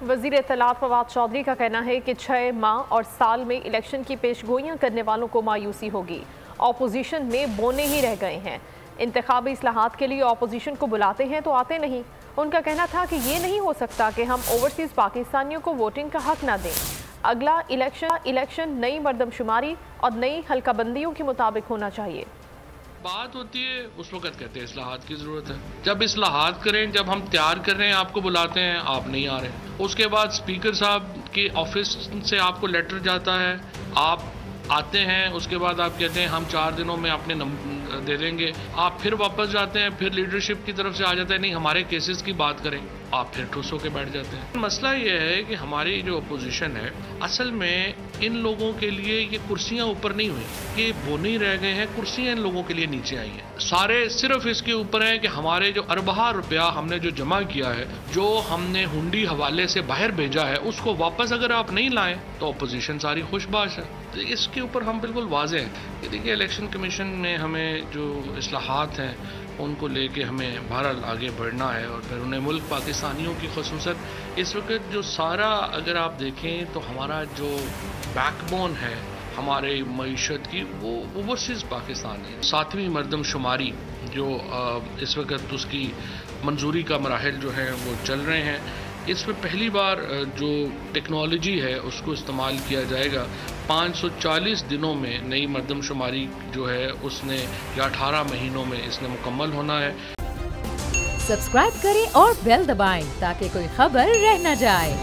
वज़ीर इत्तलात फवाद चौधरी का कहना है कि 6 माह और साल में इलेक्शन की पेशगोइयां करने वालों को मायूसी होगी। अपोजिशन में बोने ही रह गए हैं। इंतखाबी इस्लाहात के लिए अपोजिशन को बुलाते हैं तो आते नहीं। उनका कहना था कि ये नहीं हो सकता कि हम ओवरसीज़ पाकिस्तानियों को वोटिंग का हक ना दें। अगला इलेक्शन नई मर्दमशुमारी और नई हल्काबंदियों के मुताबिक होना चाहिए। बात होती है उस वक्त कहते हैं इस्लाहात की ज़रूरत है। जब इस्लाहात करें, जब हम तैयार कर रहे हैं, आपको बुलाते हैं, आप नहीं आ रहे। उसके बाद स्पीकर साहब के ऑफिस से आपको लेटर जाता है, आप आते हैं, उसके बाद आप कहते हैं हम 4 दिनों में अपने दे देंगे। आप फिर वापस जाते हैं, फिर लीडरशिप की तरफ से आ जाता है नहीं हमारे केसेस की बात करें, आप फिर ठुस होकर बैठ जाते हैं। मसला ये है कि हमारी जो अपोजिशन है असल में इन लोगों के लिए ये कुर्सियां ऊपर नहीं हुई, ये वो नहीं रह गए हैं, कुर्सियां इन लोगों के लिए नीचे आई हैं। सारे सिर्फ इसके ऊपर है कि हमारे जो अरबा रुपया हमने जो जमा किया है, जो हमने हुंडी हवाले से बाहर भेजा है, उसको वापस अगर आप नहीं लाएं तो अपोजिशन सारी खुशबाश है। तो इसके ऊपर हम बिल्कुल वाज़े हैं कि देखिए इलेक्शन कमीशन में हमें जो इस्लाहात हैं उनको लेके हमें बहरहाल आगे बढ़ना है और फिर उन्हें मुल्क पाकिस्तानियों की ख़ुसूसन इस वक्त जो सारा अगर आप देखें तो हमारा जो बैकबोन है हमारे मईशत की वो ओवरसीज़ पाकिस्तान है। 7वीं मर्दमशुमारी जो इस वक्त उसकी मंजूरी का मराहल जो है वो चल रहे हैं। इसमें पहली बार जो टेक्नोलॉजी है उसको इस्तेमाल किया जाएगा। 540 दिनों में नई मर्दमशुमारी जो है उसने या 18 महीनों में इसने मुकम्मल होना है। सब्सक्राइब करें और बेल दबाएं ताकि कोई खबर रह न जाए।